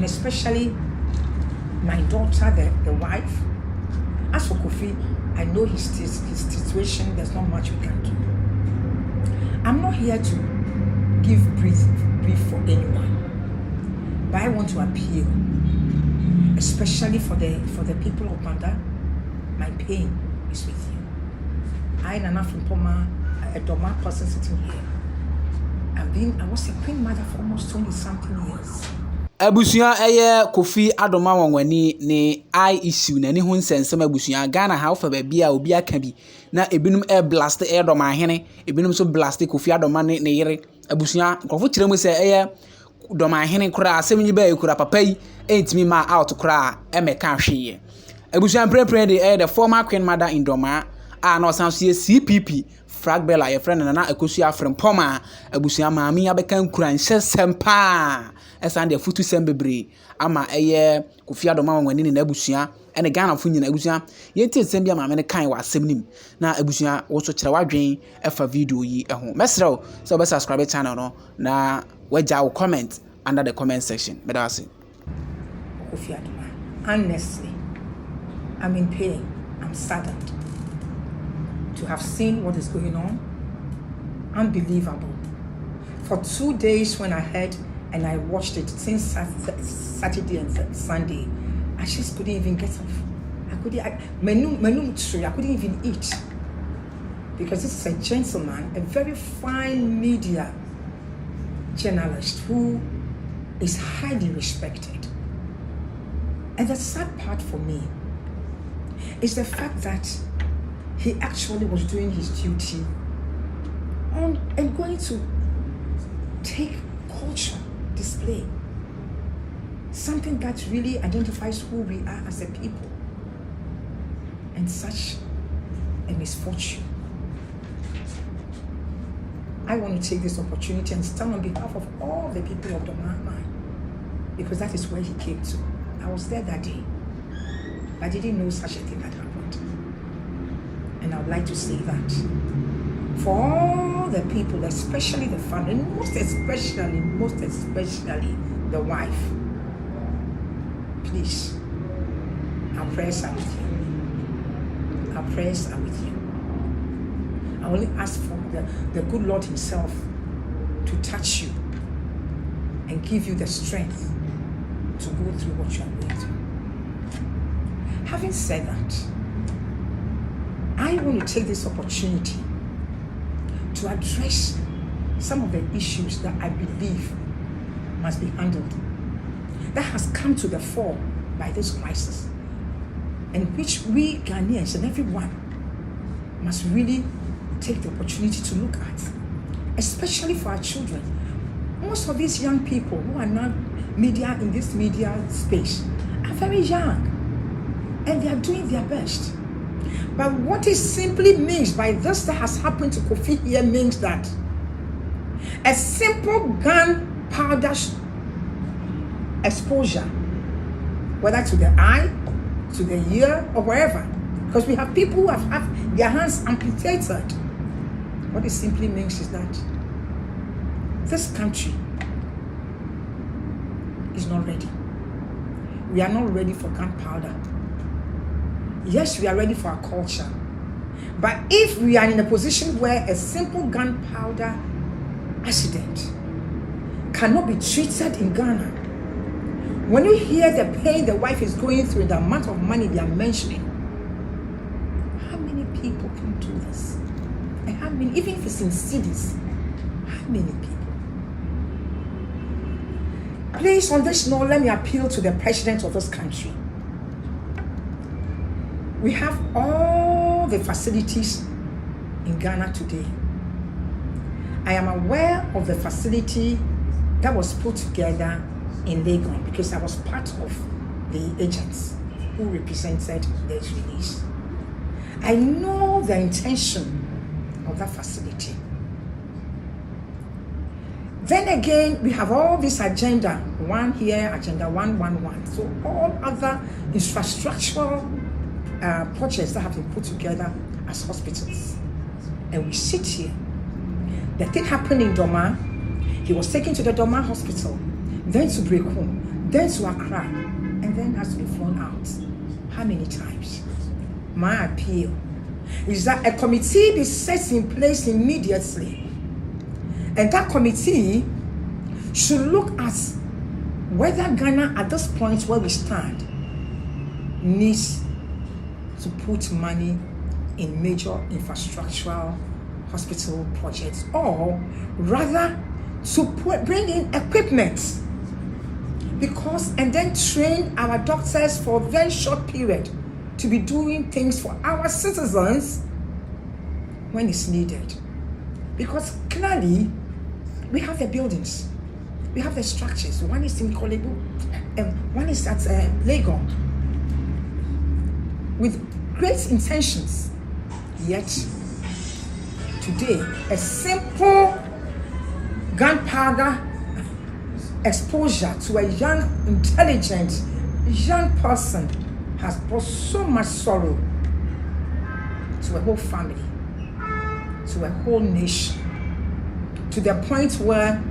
especially my daughter, the wife. As for Kofi, I know his situation, there's not much we can do. I'm not here to give brief for anyone, but I want to appeal, especially for the people of Banda. My pain is with you. I, Nana Friponmaa, a Dormaa person sitting here. I was a queen mother for almost 20-something years. Abusuya eye Kofi Adom wanwani ne eye issue na ni ho nsensem abusuya Ghana ha ofa ba bia obi aka bi na ebinum blast Dormaa hene ebinum so blast Kofi Adom ne yere abusuya nkofo kiremu se eye Dormaa hene kura asem nyi ba ekura papa yi entimi ma out kura emeka hweye abusuya prepare the former queen mother in Dormaa na osanso CPP frag bella ye friend na akosua Friponmaa abusuya maami abeka nkura nhyɛ sempa Asante futu sembebre ama eye Kofi Adom wanwani na abusuya ene Ghana fu nyina abusuya yenti nsem bia maame ne kan wa asem nim na abusuya wo so kyerɛ wadwen efa video yi ho mesrew so be subscribe channel no na waja wo comment under the comment section bedawase Kofi Adom, honestly, I'm in pain. I'm saddened to have seen what is going on. Unbelievable. For 2 days when I heard and I watched it since Saturday and Sunday, I just couldn't even get off. I couldn't even eat. Because this is a gentleman, a very fine media journalist who is highly respected. And the sad part for me is the fact that he actually was doing his duty and going to take culture display, something that really identifies who we are as a people, and such a misfortune. I want to take this opportunity and stand on behalf of all the people of Dormaa, because that is where he came to. I was there that day. I didn't know such a thing had happened. And I would like to say that for all the people, especially the family, most especially the wife, please, our prayers are with you. Our prayers are with you. I only ask for the good Lord himself to touch you and give you the strength to go through what you are going through. Having said that, I want to take this opportunity to address some of the issues that I believe must be handled, that has come to the fore by this crisis, and which we Ghanaians and everyone must really take the opportunity to look at, especially for our children. Most of these young people who are now in this media space are very young, and they are doing their best. But what it simply means by this that has happened to Kofi here means that a simple gunpowder exposure, whether to the eye, to the ear, or wherever, because we have people who have had their hands amputated. What it simply means is that this country is not ready. We are not ready for gunpowder. Yes, we are ready for our culture. But if we are in a position where a simple gunpowder accident cannot be treated in Ghana, when you hear the pain the wife is going through, the amount of money they are mentioning, how many people can do this? And how many, even if it's in cities, how many people? Please, on this note, let me appeal to the president of this country. We have all the facilities in Ghana today. I am aware of the facility that was put together in Lagos because I was part of the agents who represented this release. I know the intention of that facility. Then again, we have all this agenda, one here, agenda 111. So all other infrastructural projects that have been put together as hospitals. And we sit here. The thing happened in Dormaa. He was taken to the Dormaa hospital, then to Kweku, then to Accra, and then has to be flown out. How many times? My appeal is that a committee be set in place immediately, and that committee should look at whether Ghana at this point where we stand needs to put money in major infrastructural hospital projects, or rather to bring in equipment, because and then train our doctors for a very short period to be doing things for our citizens when it's needed. Because clearly we have the buildings, we have the structures. One is in Kolebu, one is at Lagos, with great intentions. Yet today, a simple gunpowder exposure to a young, intelligent, young person has brought so much sorrow to a whole family, to a whole nation, to the point where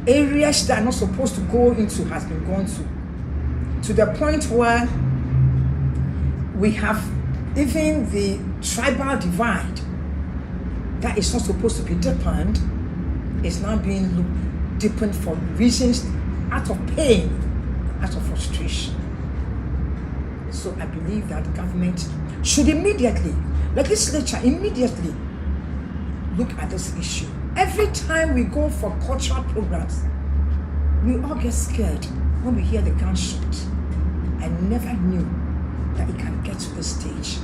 areas that are not supposed to go into has been gone to the point where we have even the tribal divide that is not supposed to be deepened is now being deepened for reasons out of pain, out of frustration. So I believe that government should immediately, legislature immediately, look at this issue. Every time we go for cultural programs, we all get scared when we hear the gunshot. I never knew that it can get to this stage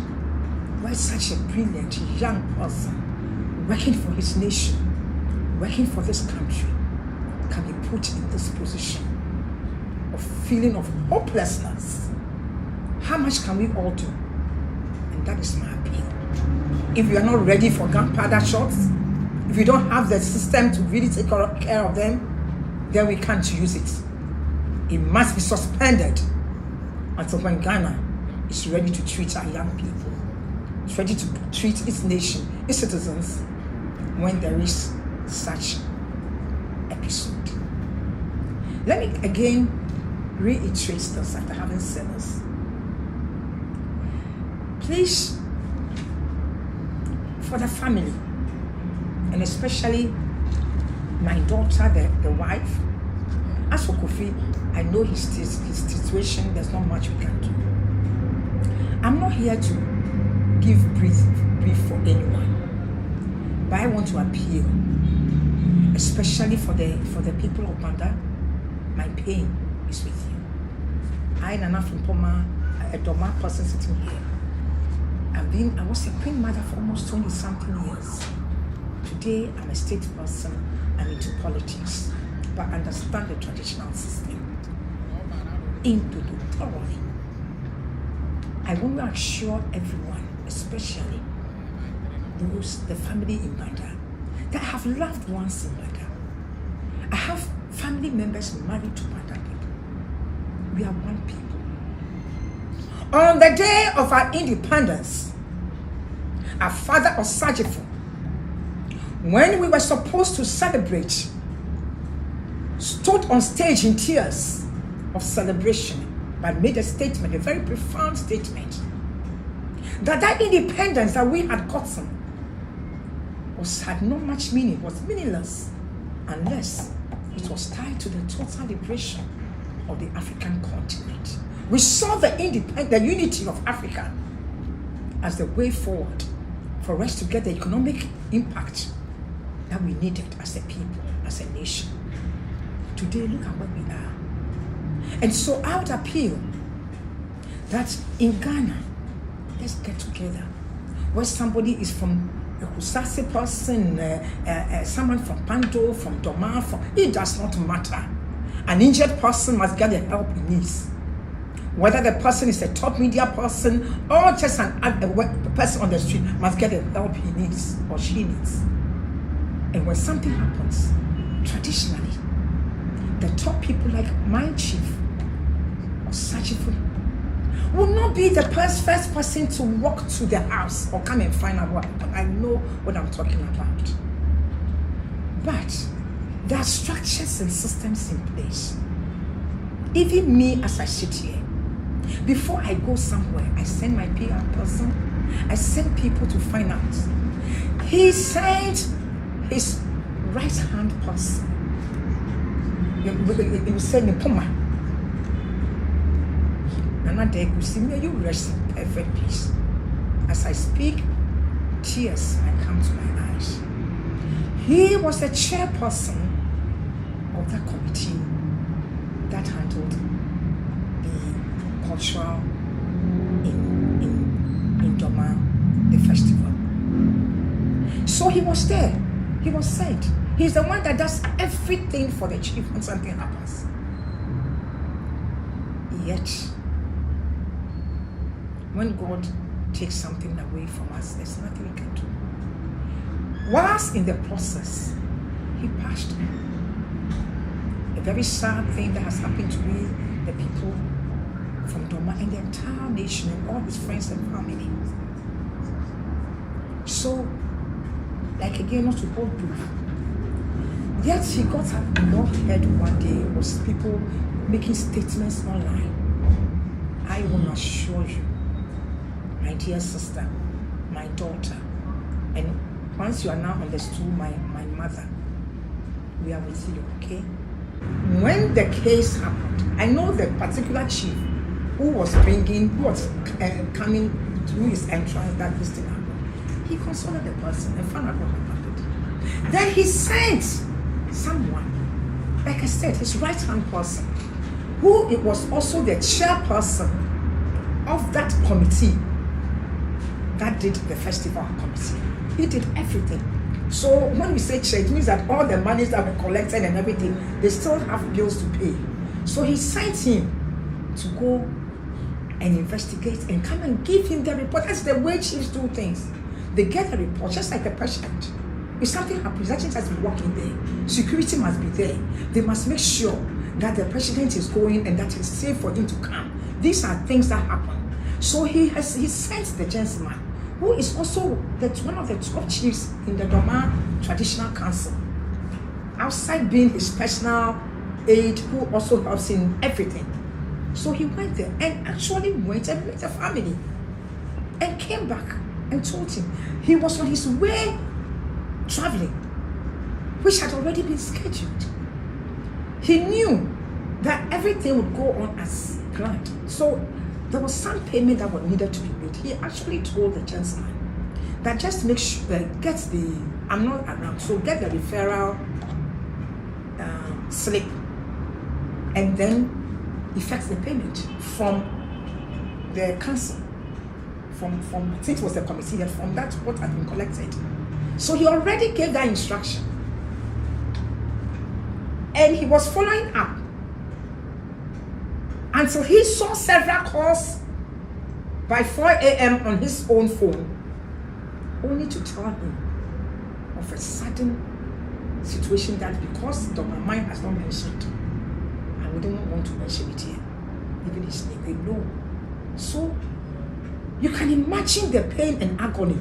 where such a brilliant young person working for his nation, working for this country, can be put in this position of feeling of hopelessness. How much can we all do? And that is my appeal. If you are not ready for gunpowder shots, if you don't have the system to really take care of them, then we can't use it. It must be suspended until when Ghana is ready to treat our young people, it's ready to treat its nation, its citizens, when there is such episode. Let me again reiterate this after having said this. Please, for the family, and especially my daughter, the wife, as for Kofi, I know his situation, there's not much we can do. I'm not here to give brief for anyone, but I want to appeal, especially for the people of Banda. My pain is with you. I, Nana Friponmaa, a Dormaa person sitting here, I was a queen mother for almost 20-something years. Today, I'm a state person, I'm into politics, but I understand the traditional system thoroughly. I want to assure everyone, especially the family in Banda, that I have loved ones in Banda. I have family members married to Banda people. We are one people. On the day of our independence, our father Osajifo, when we were supposed to celebrate, stood on stage in tears of celebration, but made a statement, a very profound statement, that independence that we had gotten had not much meaning, was meaningless, unless it was tied to the total liberation of the African continent. We saw the unity of Africa as the way forward for us to get the economic impact that we needed as a people, as a nation. Today, look at where we are. And so I would appeal that in Ghana, let's get together. Where somebody is from a Kusasi person, someone from Pando, from Dormaa, it does not matter. An injured person must get the help he needs. Whether the person is a top media person or just a person on the street, must get the help he needs or she needs. And when something happens, traditionally, the top people like my chief or Sajifo will not be the first person to walk to the house or come and find out what happened. I know what I'm talking about. But there are structures and systems in place Even me, as I sit here, before I go somewhere, I send my PR person, I send people to find out. He sent his right hand person. He was saying, Puma. Another day, you see me, you rest in perfect peace. As I speak, tears might come to my eyes. He was the chairperson of that committee that handled the cultural in Dormaa, the festival. So he was there. He was sent. He's the one that does everything for the chief when something happens. Yet, when God takes something away from us, there's nothing we can do. Whilst in the process, he passed. A very sad thing that has happened to me, the people from Dormaa and the entire nation and all his friends and family. So, like again, not to hold proof. Yet he got up and not heard one day was people making statements online. I will assure you, my dear sister, my daughter, and once you are now on the stool, my mother, we are with you, okay? When the case happened, I know the particular chief who was coming through his entrance that this thing happened. He consulted the person and found out what happened. Then he sent someone, like I said, his right-hand person, who it was also the chairperson of that committee that did the festival committee. He did everything. So when we say chair, it means that all the monies that were collected and everything, they still have bills to pay. So he sent him to go and investigate and come and give him the report. That's the way chiefs do things. They get a report, just like the president. If something happens, that has to be working there. Security must be there. They must make sure that the president is going and that it's safe for him to come. These are things that happen. So he sent the gentleman, who is also one of the top chiefs in the Dormaa Traditional Council, outside being his personal aide, who also helps in everything. So he went there and actually went and met the family and came back and told him he was on his way traveling, which had already been scheduled. He knew that everything would go on as planned. So there was some payment that was needed to be made. He actually told the gentleman that just make sure get the, I'm not around, so get the referral slip and then effect the payment from the council, from I think it was the committee, that from that what had been collected. So he already gave that instruction. And he was following up until he saw several calls by 4 a.m. on his own phone, only to tell him of a sudden situation that because Dormaa Mine has not mentioned, I wouldn't want to mention it here, even his name, they know. So you can imagine the pain and agony.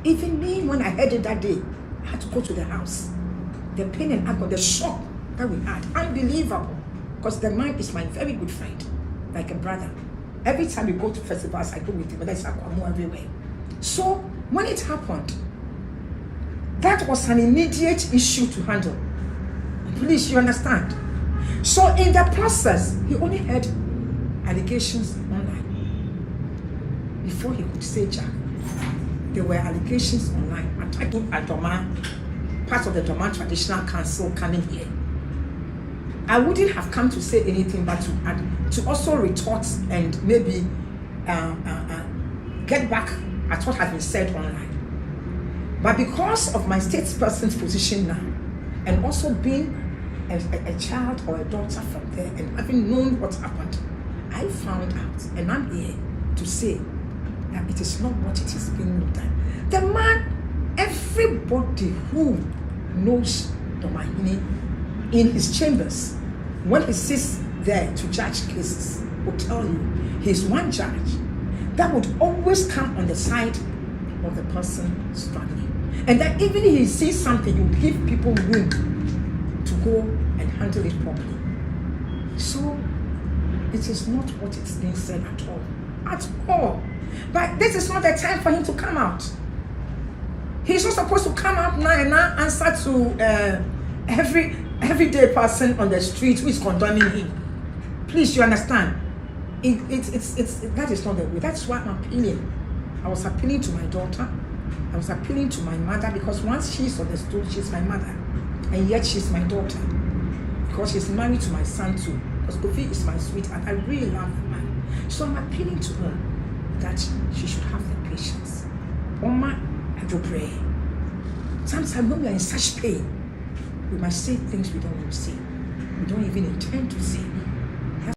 Even me, when I heard it that day, I had to go to the house. The pain and agony, the shock that we had, unbelievable. Because the man is my very good friend, like a brother. Every time we go to festivals, I go with him, whether it's Akwamu everywhere. So when it happened, that was an immediate issue to handle. Please, you understand? So in the process, he only had allegations online. Before he could say Jack, there were allegations online attacking Dormaa, part of the Dormaa Traditional Council coming here. I wouldn't have come to say anything but to also retort and maybe get back at what has been said online. But because of my statesperson's position now, and also being a child or a daughter from there and having known what happened, I found out, and I'm here to say that it is not what it is being looked at. The man, everybody who knows Dormaa in his chambers, when he sits there to judge cases, will tell you he's one judge that would always come on the side of the person struggling. And that even if he sees something, you give people room to go and handle it properly. So it is not what is being said at all. At all. But this is not the time for him to come out. He's not supposed to come out now and answer to everyday person on the street who is condemning him. Please, you understand? That is not the way. That's why I'm appealing. I was appealing to my daughter. I was appealing to my mother, because once she's on the stool, she's my mother. And yet she's my daughter. Because she's married to my son too. Because Kofi is my sweetheart. I really love the man. So I'm appealing to her that she should have the patience. Oma Dompreh. Sometimes when we are in such pain, we must say things we don't want to say. We don't even intend to say.